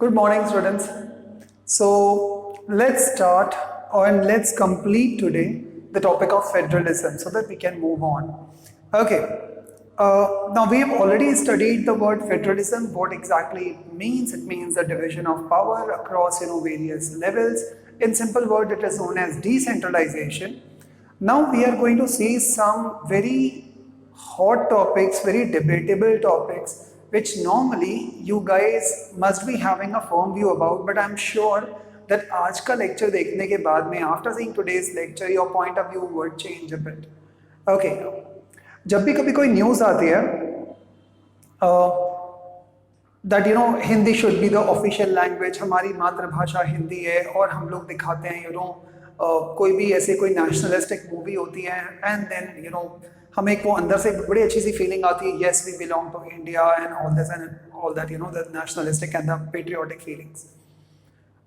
Good morning, students. So let's start and let's complete today the topic of federalism so that we can move on. Okay. Now we have already studied the word federalism. What exactly it means? It means a division of power across various levels. In simple word, it is known as decentralization. Now we are going to see some very hot topics, very debatable topics, which normally you guys must be having a firm view about, but I'm sure that आज का lecture देखने के बाद में after seeing today's lecture, your point of view would change a bit. Okay, जब भी कभी कोई न्यूज़ आती है that Hindi should be the official language, हमारी मातृभाषा हिंदी है और हम लोग दिखाते हैं कोई भी ऐसे कोई नेशनलिस्टिक मूवी होती है एंड देन हमें वो अंदर से बड़ी अच्छी सी फीलिंग आती है, yes we belong to India and all this and all that the nationalistic and the patriotic feelings.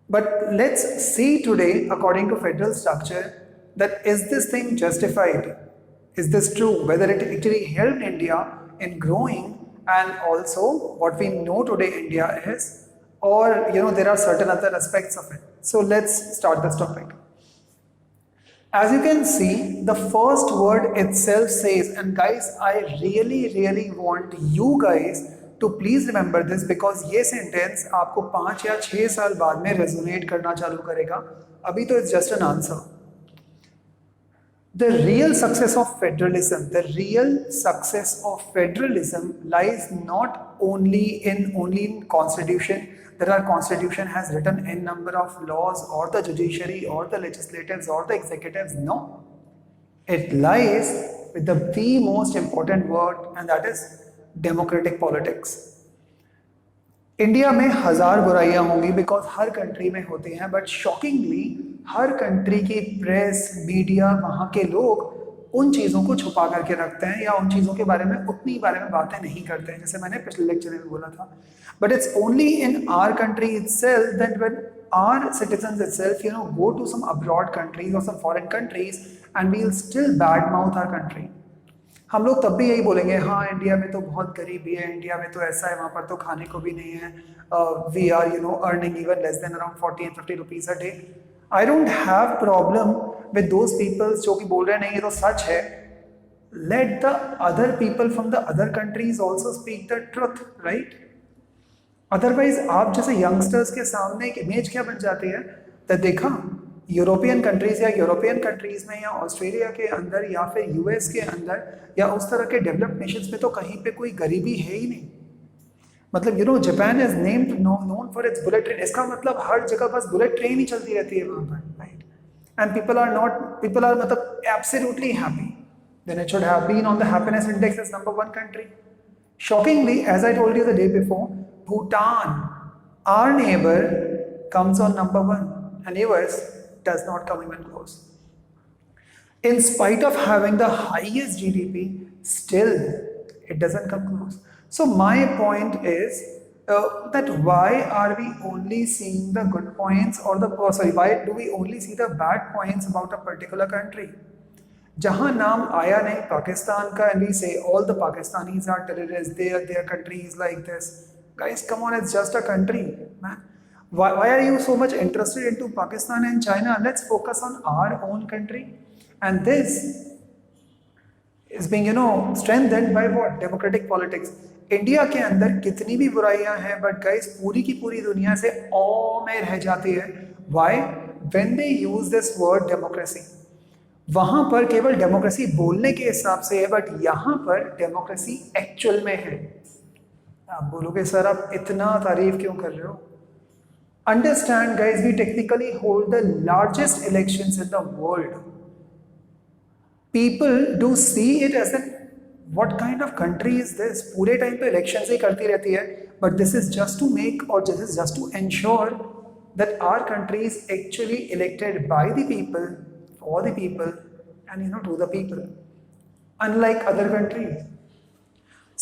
But let's see today, according to federal structure, that is this thing justified? Is this true? Whether it actually helped India in growing and also what we know today India is, or there are certain other aspects of it. So let's start this topic. As you can see, the first word itself says, and guys, I really want you guys to please remember this because ये sentence आपको 5 या 6 साल बाद में resonate करना चालू करेगा. अभी तो it's just an answer. The real success of federalism lies not only in constitution. That our constitution has written n number of laws, or the judiciary, or the legislatives, or the executives. No, it lies with the most important word, and that is democratic politics. India में 1000 बुराइयां होंगी because her country में होती हैं, but shockingly her country की press, media, वहाँ के लोग उन चीज़ों को छुपा करके रखते हैं या उन चीज़ों के बारे में उतनी बारे में बातें नहीं करते हैं, जैसे मैंने पिछले लेक्चर में बोला था. But it's only in our country itself that when our citizens itself go to some abroad countries और some foreign countries and we will still bad mouth our country. हम लोग तब भी यही बोलेंगे, हाँ इंडिया में तो बहुत गरीबी है, इंडिया में तो ऐसा है, वहाँ पर तो खाने को भी नहीं है, we are earning even less than around 40 and 50 rupees a day. I don't have problem with those peoples जो कि बोल रहे हैं नहीं ये तो सच है. Let the other people from the other countries also speak the truth, right? Otherwise आप जैसे यंगस्टर्स के सामने एक इमेज क्या बन जाती है, तो देखा यूरोपियन कंट्रीज या यूरोपियन कंट्रीज में या ऑस्ट्रेलिया के अंदर या फिर यूएस के अंदर या उस तरह के डेवलप्ड नेशंस में तो कहीं पे कोई गरीबी है ही नहीं. मतलब Japan is named known for its bullet train. इसका मतलब हर जगह बस बुलेट ट्रेन ही चलती रहती है वहाँ पर, राइट? एंड पीपल आर मतलब absolutely happy. Then it should have been on the happiness index as number 1 country. Shockingly, as I told you the day before, Bhutan, our neighbor, comes on number 1, and US does not come even close. In spite of having the highest GDP, still it doesn't come close. So my point is that why are we only seeing the good points or why do we only see the bad points about a particular country? जहाँ नाम आया नहीं पाकिस्तान का and we say all the Pakistanis are terrorists, their country is like this. Guys, come on, it's just a country, man. Why are you so much interested into Pakistan and China? Let's focus on our own country. And this is being strengthened by what? Democratic politics. India के अंदर कितनी भी बुराइयां हैं, but guys पूरी की पूरी दुनिया से औ में रह जाती है. Why? When they use this word democracy. वहां पर केवल डेमोक्रेसी बोलने के हिसाब से है, बट यहां पर डेमोक्रेसी एक्चुअल में है. आप बोलोगे सर आप इतना तारीफ क्यों कर रहे हो? Understand guys, we technically hold the largest elections in the world. People do see it as an what kind of country is this. पूरे टाइम पे इलेक्शंस ही करती रहती है, but this is just to make और this is just to ensure that our country is actually elected by the people, for the people, and to the people, unlike other countries.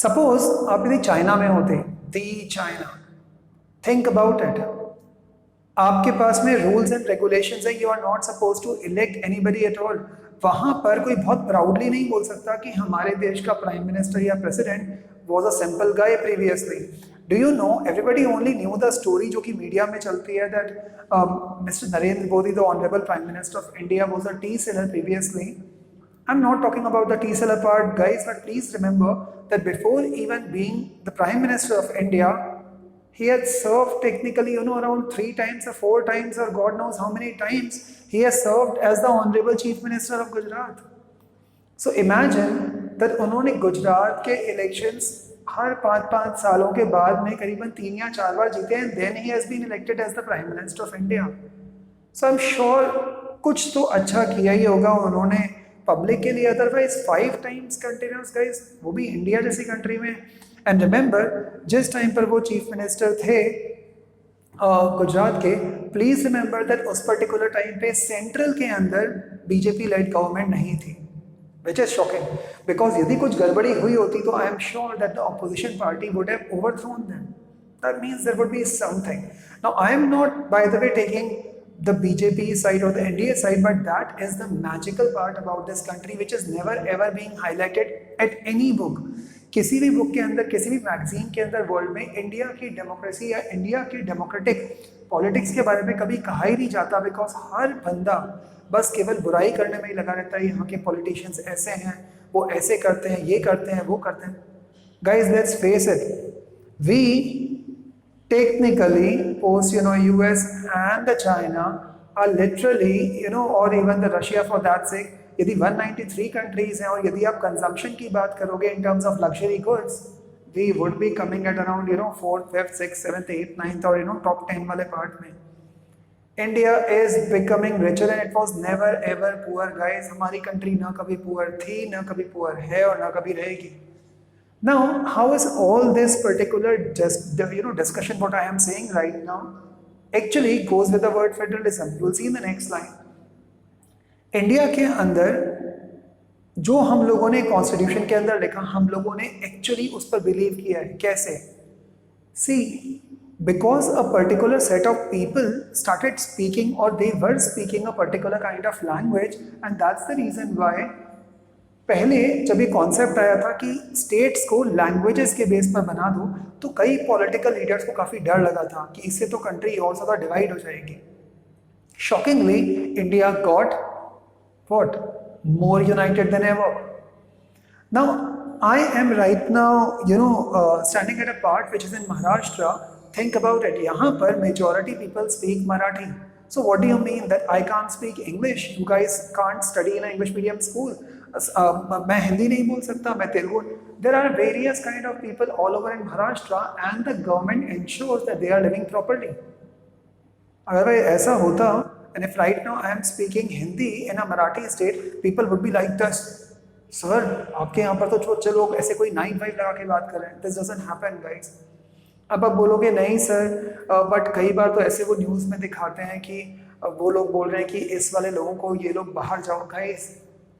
Suppose आप यदि China में होते, the China, think about it. आपके पास में rules and regulations हैं, you are not suppose to elect anybody at all. वहाँ पर कोई बहुत प्राउडली नहीं बोल सकता कि हमारे देश का प्राइम मिनिस्टर या president was a simple guy previously. Do you know, everybody only knew the story जो कि मीडिया में चलती है, that Mr. Narendra Modi, the Honorable Prime Minister of India, was a tea seller previously. I'm not talking about the tea seller part, guys, but please remember that before even being the Prime Minister of India, he had served technically, around 3 times or 4 times or God knows how many times he has served as the Honorable Chief Minister of Gujarat. So imagine that उन्होंने गुजरात के elections हर 5-5 सालों के बाद में करीबन 3 या 4 बार जीते हैं, then he has been elected as the Prime Minister of India. So I'm sure कुछ तो अच्छा किया ही होगा उन्होंने पब्लिक के लिए, अदरवाइज 5 times कंटिन्यूस गाइस, वो भी इंडिया जैसी कंट्री में. एंड रिमेंबर जिस टाइम पर वो चीफ मिनिस्टर थे गुजरात के, प्लीज रिमेंबर दैट उस पर्टिकुलर टाइम पे सेंट्रल के अंदर बीजेपी लेड गवर्नमेंट नहीं थी, which is shocking, because यदि कुछ गड़बड़ी हुई होती तो I am sure that the opposition party would have overthrown them. That means there would be something. Now I am not, by the way, taking the BJP side or the NDA side, but that is the magical part about this country which is never ever being highlighted at any book. किसी भी book के अंदर, किसी भी magazine के अंदर world में India की डेमोक्रेसी या इंडिया की डेमोक्रेटिक पॉलिटिक्स के बारे में कभी कहा ही नहीं जाता, बिकॉज हर बंदा बस केवल बुराई करने में ही लगा रहता है. यहाँ के पॉलिटिशियंस ऐसे हैं, वो ऐसे करते हैं, ये करते हैं, वो करते हैं. Guys let's face it, we technically post US and the China are literally or even the Russia for that sake, यदि 193 countries हैं और यदि आप consumption की बात करोगे in terms of luxury goods, we would be coming at around 4th, 5th, 6th, 7th, 8th, 9th और top 10 वाले part में. India is becoming richer and it was never ever poor guys. हमारी country ना कभी poor थी, ना कभी poor है और ना कभी रहेगी. Now, how is all this particular discussion what I am saying right now actually goes with the word federalism? You will see in the next line. India के अंदर जो हम लोगों ने कॉन्स्टिट्यूशन के अंदर लिखा, हम लोगों ने एक्चुअली उस पर बिलीव किया है. कैसे? See, because a particular set of people started speaking or they were speaking a particular kind of language, and that's the reason why पहले जब ये कॉन्सेप्ट आया था कि स्टेट्स को लैंग्वेजेस के बेस पर बना दो, तो कई पॉलिटिकल लीडर्स को काफ़ी डर लगा था कि इससे तो कंट्री और ज़्यादा डिवाइड हो जाएगी. Shockingly India got what, more United then ever. Now I am right now standing at a part which is in Maharashtra. Think about it, यहाँ पर majority people speak Marathi. So what do you mean that I can't speak English? You guys can't study in an English medium school. मैं हिंदी नहीं बोल सकता, मैं Telugu. There are various kind of people all over in Maharashtra and the government ensures that they are living properly. अगर भाई ऐसा होता, and if right now I am speaking Hindi in a Marathi state, people would be like this. Sir, आपके यहाँ पर तो छोटे लोग ऐसे कोई 9-5 लगा के बात कर रहे हैं. This doesn't happen, guys. अब आप बोलोगे नहीं सर, बट कई बार तो ऐसे वो न्यूज़ में दिखाते हैं कि वो लोग बोल रहे हैं कि इस वाले लोगों को ये लोग बाहर जाओ. Guys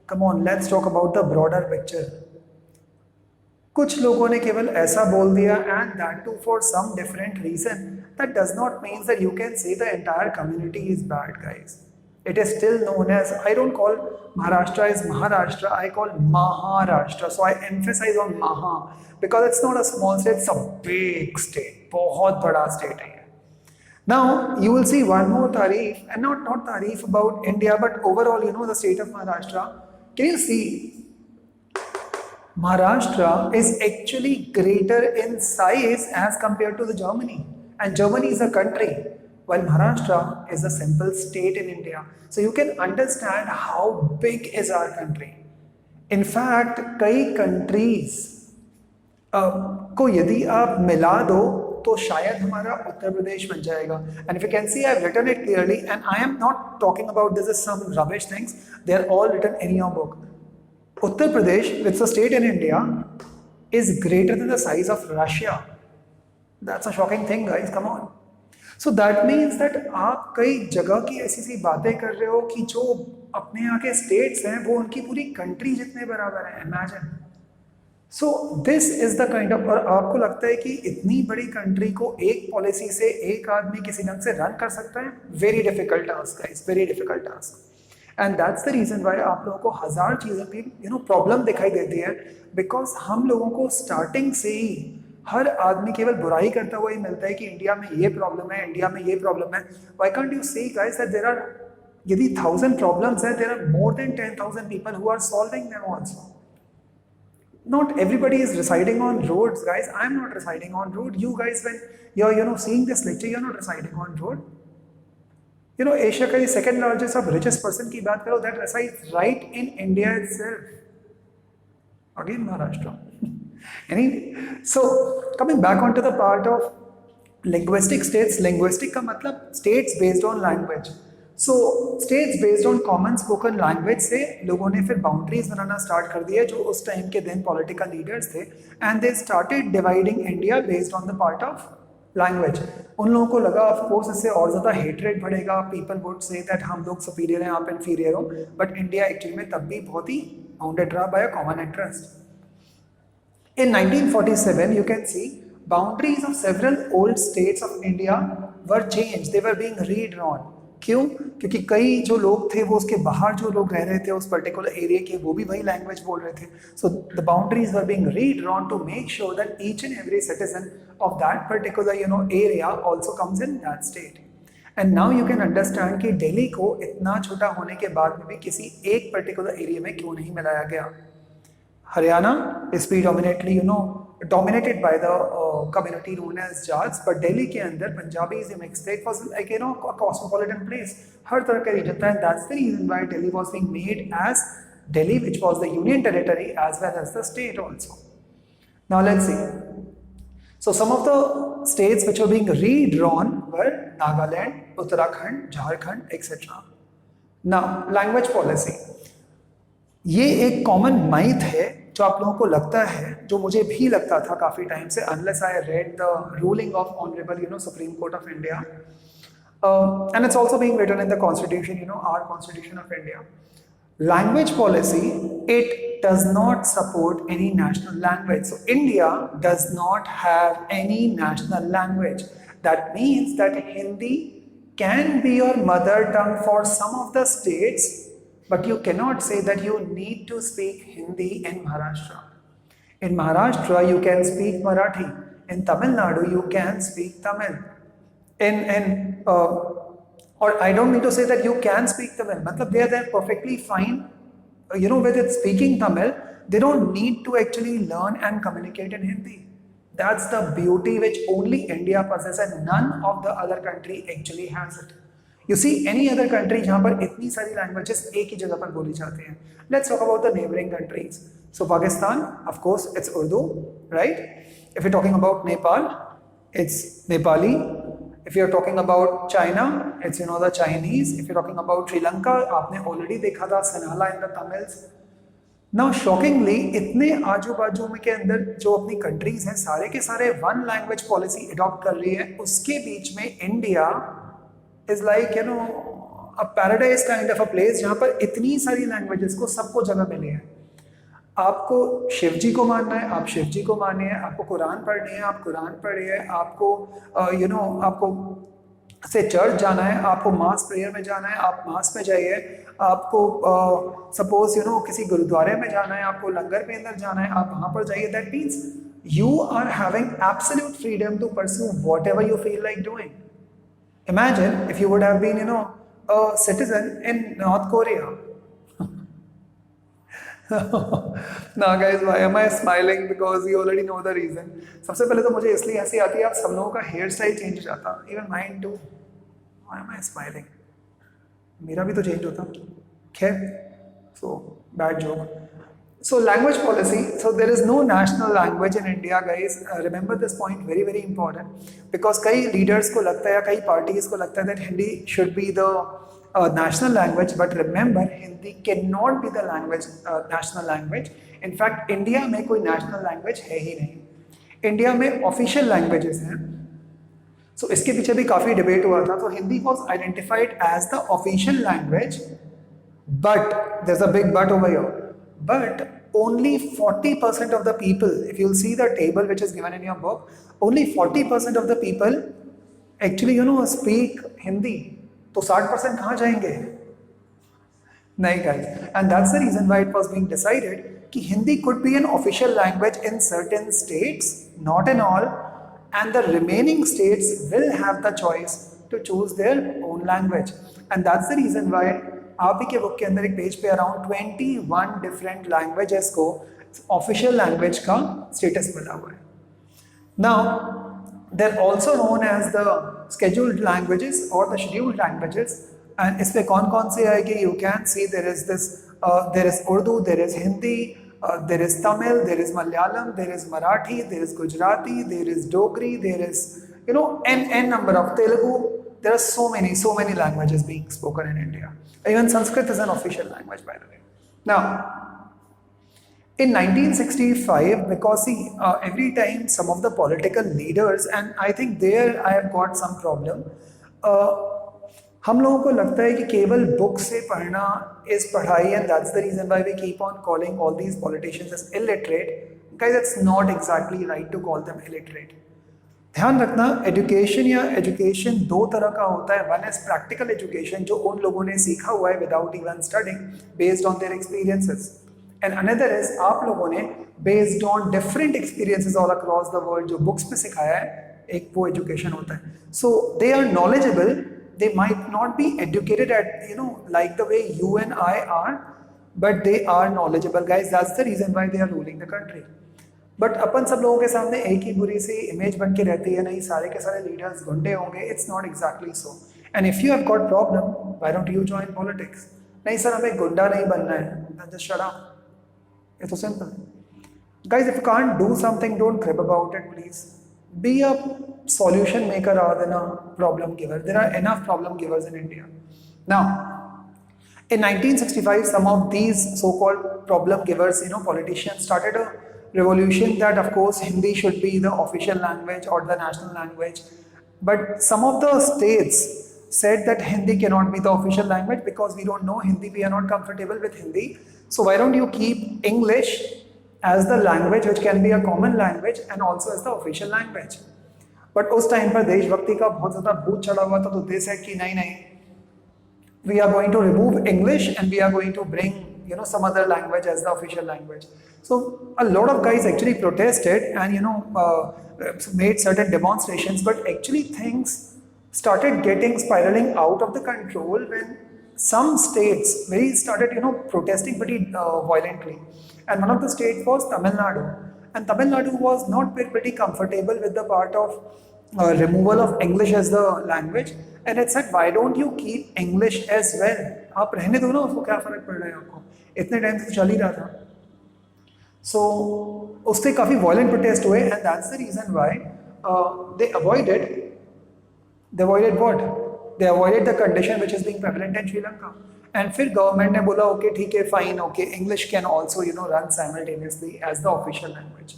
come on, let's talk about the broader picture. कुछ लोगों ने केवल ऐसा बोल दिया and that too for some different reason, that does not mean that you can say the entire community is bad guys. It is still known as, I don't call Maharashtra as Maharashtra, I call Maharashtra. So I emphasize on Maha because it's not a small state, it's a big state. बहुत बड़ा state है. Now you will see one more tarif, and not tarif about India, but overall the state of Maharashtra. Can you see? Maharashtra is actually greater in size as compared to the Germany, and Germany is a country, while Maharashtra is a simple state in India. So you can understand how big is our country. In fact, कई countries को यदि आप मिला दो तो शायद हमारा उत्तर प्रदेश बन जाएगा. And if you can see, I've written it clearly, and I am not talking about this is some rubbish things. They are all written in your book. Uttar Pradesh, which is a state in India, is greater than the size of Russia. That's a shocking thing, guys. Come on. So that means that आप कई जगह की ऐसी बातें कर रहे हो कि जो अपने यहाँ के स्टेट्स हैं वो उनकी पूरी कंट्री जितने बराबर हैं. Imagine. So this is the kind of, और आपको लगता है कि इतनी बड़ी कंट्री को एक पॉलिसी से एक आदमी किसी ढंग से रन कर सकता है? Very difficult task guys, very difficult task. And that's the reason why आप लोगों को हजार चीज़ों की प्रॉब्लम दिखाई देती है, बिकॉज हम लोगों को स्टार्टिंग से ही हर आदमी केवल बुराई करता हुआ ही मिलता है कि इंडिया में ये प्रॉब्लम है, इंडिया में ये प्रॉब्लम है. Why can't you see guys that there are, यदि 1000 प्रॉब्लम्स है, there are more than 10,000 people who are solving them also. Not everybody is residing on roads, guys. I am not residing on road. You guys, when you're seeing this lecture, you're not residing on road. Asia का second largest of richest person की बात करो, that resides right in India itself. Again, Maharashtra. Anyway, so coming back onto the part of linguistic states. Linguistic का मतलब states based on language. So states based on common spoken language से लोगों ने फिर boundaries बनाना start कर दिया, जो उस टाइम के दिन पॉलिटिकल लीडर्स थे, and they started dividing India based on the part of language. उन लोगों को लगा ऑफ कोर्स इससे और ज़्यादा हेटरेट बढ़ेगा, पीपल वुड से दैट हम लोग सुपीरियर हैं, आप इन्फीरियर हो, बट इंडिया एक्चुअली में तब भी बहुत ही बाउंडेड रहा by a common interest. In 1947, you can see boundaries of several old states of India were changed. They were being redrawn. क्यों? क्योंकि कई जो लोग थे वो उसके बाहर जो लोग रह रहे थे उस पर्टिकुलर एरिया के, वो भी वही लैंग्वेज बोल रहे थे. So the boundaries were being redrawn to make sure that each and every citizen of that particular area also comes in that state. And now you can understand कि दिल्ली को इतना छोटा होने के बाद में भी किसी एक पर्टिकुलर एरिया में क्यों नहीं मिलाया गया. Haryana is predominantly, dominated by the community known as Jats, but Delhi के अंदर Punjabis, you mixed it was like a cosmopolitan place. हर तरह का region था, and that's the reason why Delhi was being made as Delhi, which was the union territory as well as the state also. Now let's see. So some of the states which were being redrawn were Nagaland, Uttarakhand, Jharkhand, etc. Now language policy. ये एक common माइथ है जो आप लोगों को लगता है, जो मुझे भी लगता था काफ़ी टाइम से, unless I read the ruling of honourable Supreme Court of India, and it's also being written in the constitution, our constitution of India. Language policy, it does not support any national language. So India does not have any national language. That means that Hindi can be your mother tongue for some of the states, but you cannot say that you need to speak Hindi in Maharashtra. In Maharashtra, you can speak Marathi. In Tamil Nadu, you can speak Tamil. Or I don't mean to say that you can speak Tamil. Matlab they are perfectly fine, with it speaking Tamil. They don't need to actually learn and communicate in Hindi. That's the beauty which only India possesses, and none of the other country actually has it. You see any other country जहाँ पर इतनी सारी languages एक ही जगह पर बोली जाती हैं. Let's talk about the neighboring countries. So Pakistan, of course, it's Urdu, right? If you're talking about Nepal, it's Nepali. If you're talking about China, it's the Chinese. If you're talking about Sri Lanka, आपने already देखा था Sinhala in the Tamils. Now shockingly, इतने आजू बाजू में के अंदर जो अपनी कंट्रीज हैं सारे के सारे वन लैंग्वेज पॉलिसी अडॉप्ट कर रही है, उसके बीच में India is like a paradise kind of a place जहाँ पर इतनी सारी लैंग्वेजेस को सबको जगह मिली है. आपको शिव जी को मानना है, आप शिव जी को मानिए. आपको कुरान पढ़नी है, आप कुरान पढ़िए. आपको आपको से चर्च जाना है, आपको मास प्रेयर में जाना है, आप मास में जाइए. आपको सपोज किसी गुरुद्वारे में जाना है, आपको लंगर के अंदर जाना है, आप वहाँ पर जाइए. That means you are having absolute freedom to pursue whatever you feel like doing. Imagine if you would have been, a citizen in North Korea. Now guys, why am I smiling? Because you already know the reason. सबसे पहले तो मुझे इसलिए हंसी आती है, आप सब लोगों का हेयर स्टाइल चेंज हो जाता, even mine too. Why am I smiling? मेरा भी तो चेंज होता. खैर, so bad joke. So language policy, so there is no national language in India, guys. Remember this point, very very important, because कई leaders को लगता है या कई parties को लगता है that Hindi should be the national language, but remember Hindi cannot be the language, national language. In fact, India में कोई national language है ही नहीं. India में official languages हैं. So इसके पीछे भी काफ़ी debate हुआ था. तो Hindi was identified as the official language, but there's a big but over here. But only 40% of the people, if you'll see the table which is given in your book, only 40% of the people actually speak Hindi. तो 60% कहाँ जाएंगे? नहीं guys, and that's the reason why it was being decided कि Hindi could be an official language in certain states, not in all, and the remaining states will have the choice to choose their own language. And that's the reason why आप ही के book के अंदर एक page पे around 21 different languages को official language का status मिला हुआ है. Now, they're also known as the scheduled languages or the scheduled languages. And इसमें कौन-कौन से आएगी? You can see there is this, there is Urdu, there is Hindi, there is Tamil, there is Malayalam, there is Marathi, there is Gujarati, there is Dogri, there is, you know, n number of Telugu. There are so many languages being spoken in India. Even Sanskrit is an official language, by the way. Now, in 1965, because see, every time some of the political leaders, and I think there I have got some problem, हम लोगों को लगता है कि केवल book से पढ़ना is पढ़ाई, and that's the reason why we keep on calling all these politicians as illiterate. Guys, it's not exactly right to call them illiterate. ध्यान रखना, एजुकेशन या एजुकेशन दो तरह का होता है. वन इज प्रैक्टिकल एजुकेशन, जो उन लोगों ने सीखा हुआ है without even studying, based on their experiences. And another is आप लोगों ने based on different experiences all across the world जो बुक्स में सिखाया है, एक वो एजुकेशन होता है. So they are knowledgeable, they might not be educated at, you know, like the way you and I are, but they are knowledgeable. Guys, that's the reason why they are ruling the country. But अपन सब लोगों के सामने एक ही बुरी सी image बन के रहती है, नहीं सारे के सारे लीडर्स गुंडे होंगे. It's not exactly so. And if you have got problem, why don't you join politics? नहीं सर, हमें गुंडा नहीं बनना है, then just shut up. It's so simple. Guys, if you can't do something, don't crib about it, please. Be a solution maker rather than a problem giver. There are enough problem givers in India. Now, in 1965, some of these so-called problem givers, you know, politicians started a revolution that of course Hindi should be the official language or the national language, but some of the states said that Hindi cannot be the official language because we don't know Hindi, we are not comfortable with Hindi, so why don't you keep English as the language which can be a common language and also as the official language. But उस time पर देशभक्ति का बहुत ज़्यादा भूत चढ़ा हुआ था, तो they said कि नहीं, we are going to remove English and we are going to bring, you know, some other language as the official language. So a lot of guys actually protested and, you know, made certain demonstrations, but actually things started getting spiraling out of the control when some states really started, you know, protesting pretty violently. And one of the states was Tamil Nadu, and Tamil Nadu was not pretty comfortable with the part of removal of English as the language, and it said, why don't you keep English as well? आप रहने दो ना, उसको क्या फर्क पड़ रहा है आपको, इतने टाइम से चल ही रहा था. So उससे काफ़ी violent protest हुए, and that's the reason why they avoided what? They avoided the condition which is being prevalent in Sri Lanka. And फिर government ने बोला okay, ठीक है, fine, okay, English can also, you know, run simultaneously as the official language.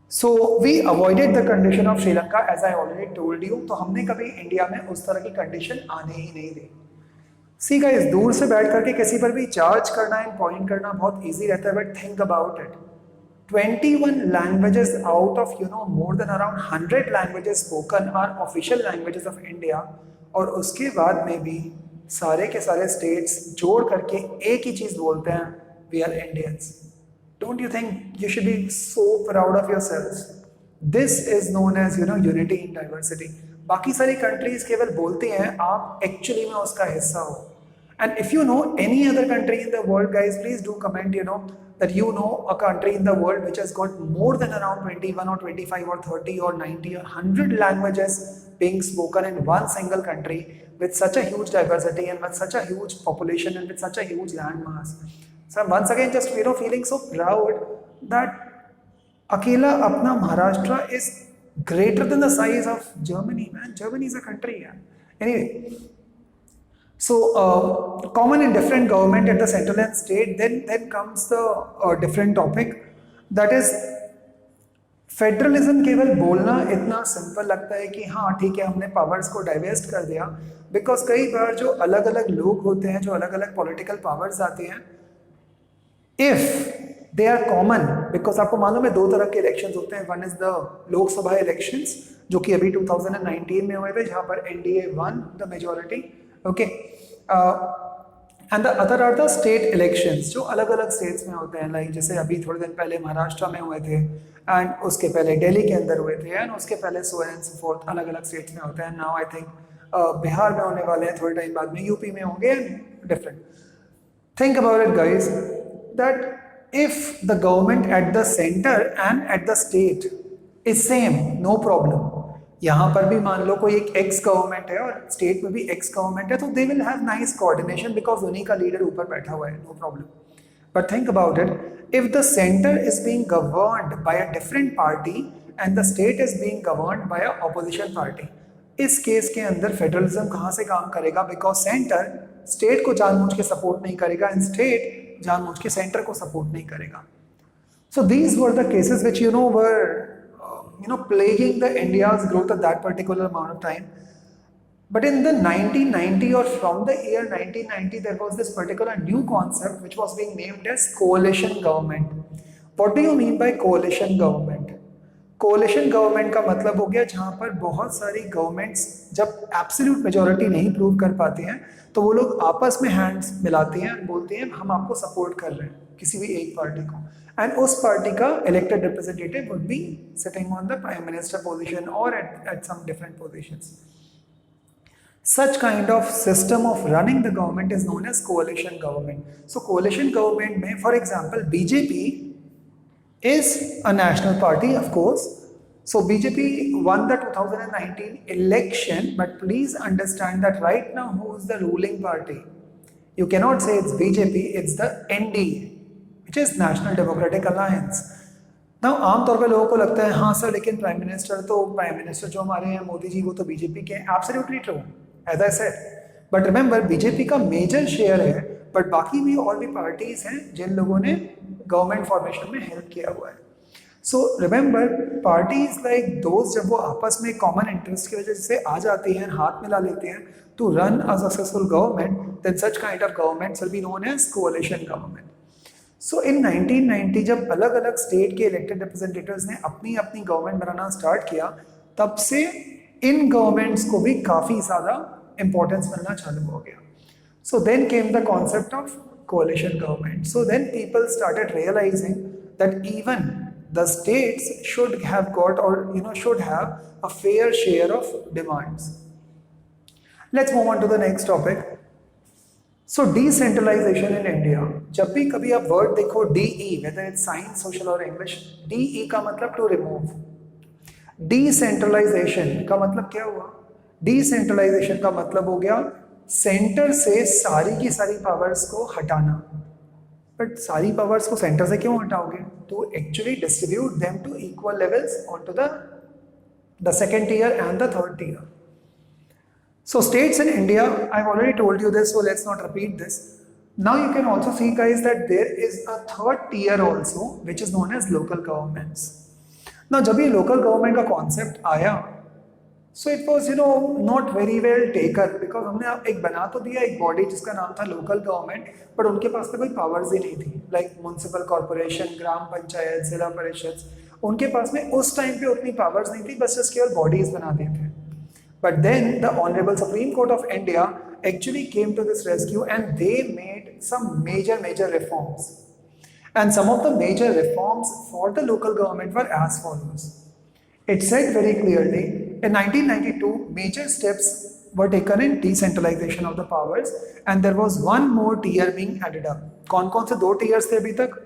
So we avoided the condition of Sri Lanka, as I already told you. तो हमने कभी India में उस तरह की condition आने ही नहीं दी. सी गाइस, दूर से बैठ करके किसी पर भी चार्ज करना एंड पॉइंट करना बहुत इजी रहता है, but think about it. 21 languages out of, you know, more than around 100 languages spoken are official languages of India, और उसके बाद में भी सारे के सारे states जोड़ करके एक ही चीज़ बोलते हैं, we are Indians. Don't you think you should be so proud of yourselves? This is known as, you know, unity in diversity. बाकी सारी countries केवल बोलती हैं, आप actually में उसका हिस्सा हो. And if you know any other country in the world, guys, please do comment, you know, that you know a country in the world which has got more than around 21 or 25 or 30 or 90 or 100 languages being spoken in one single country with such a huge diversity and with such a huge population and with such a huge land mass. So I'm once again just, you know, feeling so proud that Akela apna Maharashtra is greater than the size of Germany, man. Germany is a country, yeah. Anyway, so common and different government at the central and state. Then comes the different topic, that is federalism. केवल बोलना इतना simple लगता है कि हाँ ठीक है, हमने पावर्स को डाइवेस्ट कर दिया, बिकॉज कई बार जो अलग अलग लोग होते हैं, जो अलग अलग पॉलिटिकल पावर्स आते हैं, if they are common, because आपको मालूम है दो तरह के इलेक्शंस होते हैं. One is the Lok Sabha elections, जो कि अभी 2019 में हुए थे, जहाँ पर NDA won the majority. Okay, and the other are the state elections जो अलग अलग स्टेट्स में होते हैं, लाइक जैसे अभी थोड़े दिन पहले महाराष्ट्र में हुए थे, एंड उसके पहले दिल्ली के अंदर हुए थे, एंड उसके पहले सो एंड सो फोर्थ अलग अलग स्टेट्स में होते हैं. नाउ आई थिंक बिहार में होने वाले हैं, थोड़े टाइम बाद में यूपी में होंगे, different. Think about it guys, that if the government at the centre and at the state is same, no problem. यहाँ पर भी मान लो कोई एक एक्स गवर्नमेंट है और स्टेट में भी एक्स गवर्नमेंट है, तो they will have nice coordination because उन्हीं का लीडर ऊपर बैठा हुआ है, no problem. But think about it, if the centre is being governed by a different party and the state is being governed by a opposition party, इस case के अंदर federalism कहाँ से काम करेगा? बिकॉज सेंटर स्टेट को जानबूझ के सपोर्ट नहीं करेगा एंड स्टेट जानबूझ के सेंटर को सपोर्ट नहीं करेगा. So these were the cases which were plaguing the India's growth at that particular amount of time. But in the 1990 or from the year 1990, there was this particular new concept which was being named as coalition government. What do you mean by coalition government? Coalition government का मतलब हो गया जहां पर बहुत सारी governments जब absolute majority नहीं प्रूव कर पाती हैं तो वो लोग आपस में हैंड्स मिलाती हैं, बोलती हैं हम आपको सपोर्ट कर रहे हैं किसी भी एक पार्टी को, एंड उस पार्टी का elected representative would be sitting on the prime minister position और at some different positions. Such kind of system of running the government is known as coalition government. So coalition government में, for example, BJP is a national party, of course. So BJP won the 2019 election, but please understand that right now who is the ruling party? You cannot say it's BJP, it's the NDA, which is National Democratic Alliance. Now आमतौर पे लोगों को लगता है हाँ sir लेकिन prime minister जो हमारे हैं मोदी जी वो तो बीजेपी के हैं. Absolutely true, as I said. But remember BJP का मेजर शेयर है, बट बाकी भी और भी पार्टीज हैं जिन लोगों ने गवर्नमेंट फॉर्मेशन में हेल्प किया हुआ है. सो रिमेंबर पार्टीज लाइक दोस्त जब वो आपस में कॉमन इंटरेस्ट की वजह से आ जाती हैं, हाथ मिला लेते हैं to run a successful government, then such kind of government will be known as coalition government. So in 1990 जब अलग अलग स्टेट के इलेक्टेड रिप्रेजेंटेटिव्स ने अपनी अपनी गवर्नमेंट बनाना स्टार्ट किया, तब से इन गवर्नमेंट्स को भी काफ़ी ज़्यादा इंपॉर्टेंस मिलना चालू हो गया. So then came the concept of coalition government. So then people started realizing that even the states should have got or should have a fair share of demands. Let's move on to the next topic. So decentralization in India. जब भी कभी आप word देखो DE, whether it's science, social or English, DE का मतलब to remove. Decentralization का मतलब क्या हुआ? Decentralization का मतलब हो गया सेंटर से सारी की सारी पावर्स को हटाना. बट सारी पावर्स को सेंटर से क्यों हटाओगे? तो actually distribute them to equal levels on to the second tier and the third tier. So states in India, I have already told you this, so let's not repeat this. Now you can also see guys that there is a third tier also which is known as local governments. Now जब ये local government का concept आया, so it was not very well taken, because हमने आप एक बना तो दिया एक बॉडी जिसका नाम था लोकल गवर्नमेंट, बट उनके पास तो कोई पावर्स ही नहीं थी. लाइक म्यूनसिपल कॉर्पोरेशन, ग्राम पंचायत, जिला परिषद, उनके पास में उस टाइम पे उतनी पावर्स नहीं थी, बस जस्ट केवल बॉडीज बना दिए थे. But then the honourable Supreme Court of India actually came to this rescue and they made some major reforms. And some of the major reforms for the local government were as follows. It said very clearly, in 1992, major steps were taken in decentralization of the powers and there was one more tier being added up. कौन-कौन से 2 tiers थे अभी तक?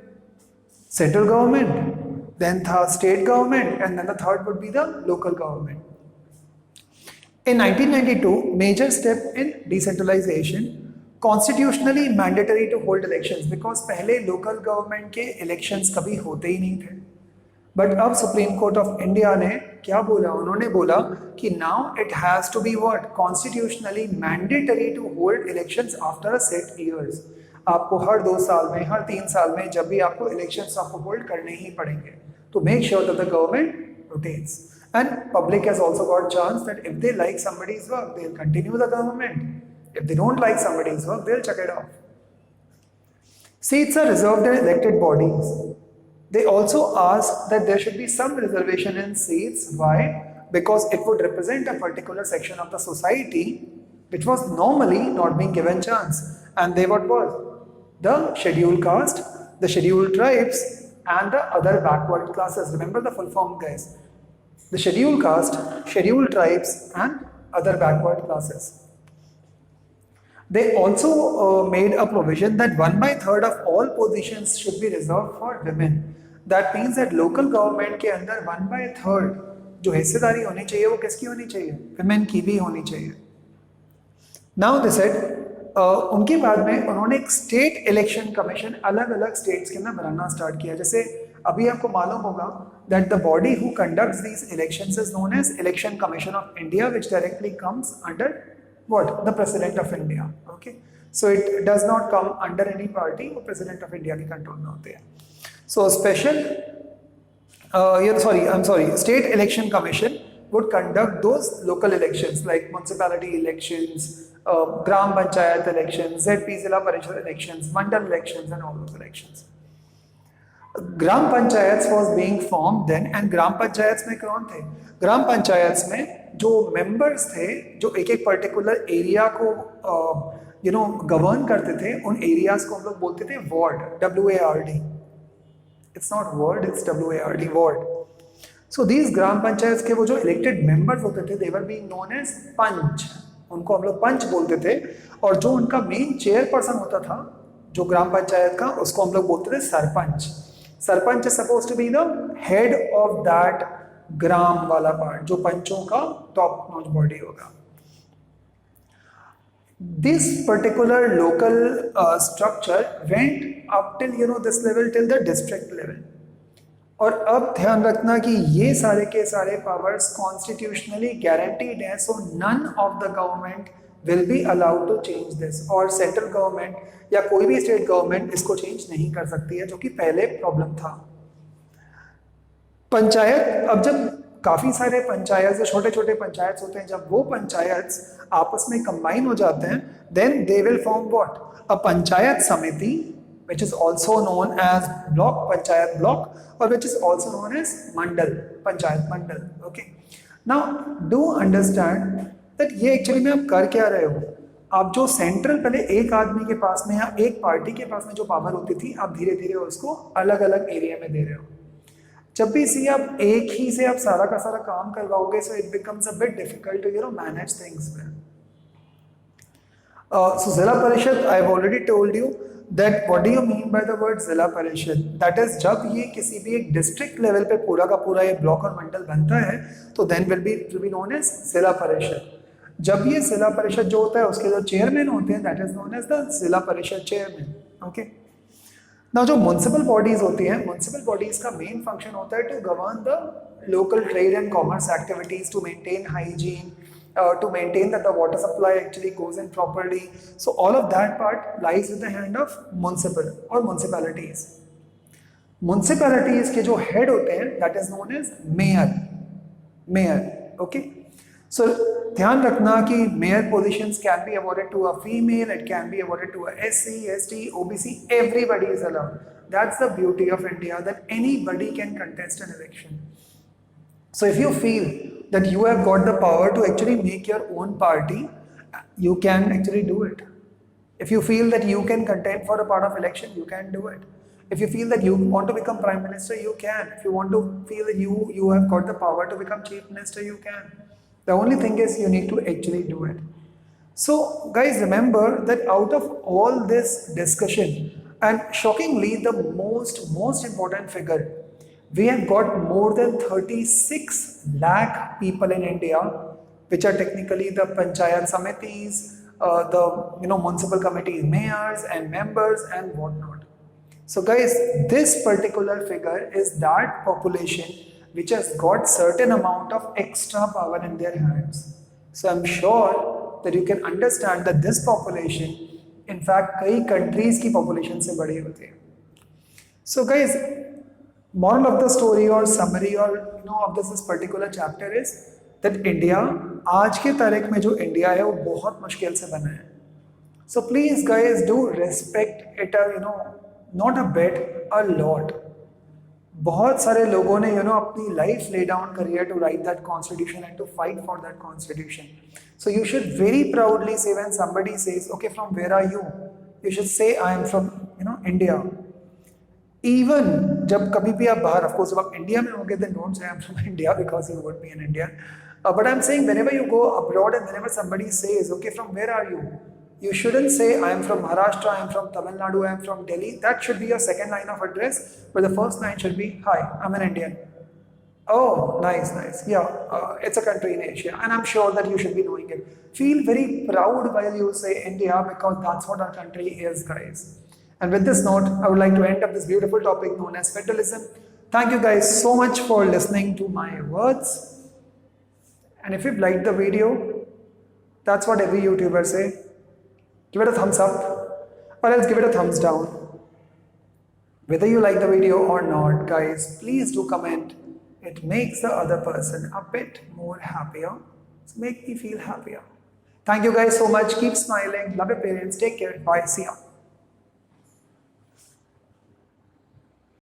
Central government, then the state government and then the third would be the local government. In 1992, major step in decentralization, constitutionally mandatory to hold elections because पहले local government के elections कभी होते ही नहीं थे. बट अब सुप्रीम कोर्ट ऑफ इंडिया ने क्या बोला? उन्होंने बोला कि now it has to be what constitutionally mandatory to hold elections after a set years. आपको हर 2 साल में, हर 3 साल में जब भी आपको इलेक्शंस आपको होल्ड करने ही पड़ेंगे to make sure that the government rotates. And public has also got chance that if they like somebody's work, they'll continue the government. If they don't like somebody's work, they'll check it off. Seats are reserved in elected bodies. They also asked that there should be some reservation in seats. Why? Because it would represent a particular section of the society which was normally not being given chance. and they what was the scheduled caste, the scheduled tribes, and the other backward classes. Remember the full form, guys. The scheduled caste, scheduled tribes, and other backward classes. They also made a provision that 1/3 of all positions should be reserved for women. That means that local government के अंदर 1/3 जो हिस्सेदारी होनी चाहिए वो किसकी होनी चाहिए? विमेन की भी होनी चाहिए. नाउ दे सेड उनके बाद में उन्होंने एक स्टेट इलेक्शन कमीशन अलग अलग स्टेट्स के अंदर बनाना स्टार्ट किया. जैसे अभी आपको मालूम होगा that the body who conducts these elections is known as Election Commission of India which directly comes under what? The President of India. Okay, so it does not come under any party. वो President of India के control में होते हैं. So special, State Election Commission would conduct those local elections like municipality elections, Gram Panchayat elections, ZP Zilla Parishad elections, Mandal elections, and all those elections. Gram Panchayats was being formed then, and Gram Panchayats में कौन थे? ग्राम पंचायत में जो members थे जो एक एक particular area को गवर्न करते थे, उन एरियाज को हम लोग बोलते थे ward. WARD. It's not word, it's WARD, ward. So these ग्राम पंचायत के वो जो इलेक्टेड मेंबर्स होते थे they were being known as panch. उनको हम लोग पंच बोलते थे. और जो उनका मेन चेयरपर्सन होता था जो ग्राम पंचायत का, उसको हम लोग बोलते थे sarpanch. Sarpanch is suppose to be the head of that gram वाला पार्ट, जो पंचों का टॉप नॉच बॉडी होगा. This particular local structure went up till this level, till the district level. और अब ध्यान रखना कि ये सारे के सारे पावर्स कॉन्स्टिट्यूशनली गारंटीड हैं. So none of the government will be allowed to change this, और सेंट्रल गवर्नमेंट या कोई भी स्टेट गवर्नमेंट इसको चेंज नहीं कर सकती है, जो कि पहले प्रॉब्लम था. पंचायत, अब जब काफ़ी सारे पंचायत जो छोटे छोटे पंचायत होते हैं, जब वो पंचायत आपस में कंबाइन हो जाते हैं, then they will form what? A panchayat samiti, which is also known as block, panchayat block, और which is also known as mandal, panchayat mandal. Okay, now do understand that ये एक्चुअली में आप कर क्या रहे हो. आप जो सेंट्रल पहले एक आदमी के पास में या एक पार्टी के पास में जो पावर होती थी, आप धीरे धीरे उसको अलग अलग एरिया में दे रहे हो. जब भी सी आप एक ही से आप सारा का सारा काम करवाओगे, so it becomes a bit difficult to manage things well. So Zila Parishad, I have already told you that what do you mean by the word Zila Parishad. That is जब ये किसी भी एक डिस्ट्रिक्ट लेवल पे पूरा का पूरा ये ब्लॉक और मंडल बनता है, तो then will be known as zila parishad. जब ये जिला परिषद जो होता है उसके जो चेयरमैन होते हैं, that is known as the zila parishad chairman. Okay, ना जो म्युनिसिपल बॉडीज होती हैं, म्युनिसिपल बॉडीज का मेन फंक्शन होता है to govern the local trade and commerce activities, to maintain hygiene, to maintain that the water supply actually goes in properly. So all of that part lies with the hand of municipal or municipalities. Municipalities के जो head होते हैं, that is known as mayor. Okay. So ध्यान रखना कि mayor positions can be awarded to a female, it can be awarded to a SC, ST, OBC, everybody is allowed. That's the beauty of India, that anybody can contest an election. So if you feel that you have got the power to actually make your own party, you can actually do it. If you feel that you can contend for a part of election, you can do it. If you feel that you want to become prime minister, you can. If you want to feel that you have got the power to become chief minister, you can. The only thing is you need to actually do it. So guys, remember that out of all this discussion, and shockingly the most important figure, we have got more than 36 lakh people in India, which are technically the panchayat samitis, the municipal committees, mayors and members and whatnot. So guys, this particular figure is that population which has got certain amount of extra power in their hands. So I'm sure that you can understand that this population, in fact, कई countries की population से बड़ी होती है. So guys, moral of the story or summary or of this particular chapter is that India, आज के तारीख में जो इंडिया है वो बहुत मुश्किल से बना है. So please guys do respect it, not a bit, a lot. बहुत सारे लोगों ने अपनी लाइफ lay down करी है to write that constitution and to fight for that constitution. So you should very proudly say when somebody says, okay, from where are you? You should say I am from India. Even जब कभी भी आप बाहर, of course जब आप India में होंगे, then don't say I'm from India because you would be an Indian. But I'm saying whenever you go abroad and whenever somebody says, okay, from where are you? You shouldn't say I am from Maharashtra, I am from Tamil Nadu, I am from Delhi. That should be your second line of address, but the first line should be, hi, I'm an Indian. Oh, nice, nice. Yeah, it's a country in Asia, and I'm sure that you should be knowing it. Feel very proud while you say India, because that's what our country is, guys. And with this note, I would like to end up this beautiful topic known as federalism. Thank you guys so much for listening to my words. And if you've liked the video, that's what every YouTuber say. Give it a thumbs up, or else give it a thumbs down. Whether you like the video or not, guys, please do comment. It makes the other person a bit more happier. So make me feel happier. Thank you guys so much. Keep smiling. Love your parents. Take care. Bye. See ya.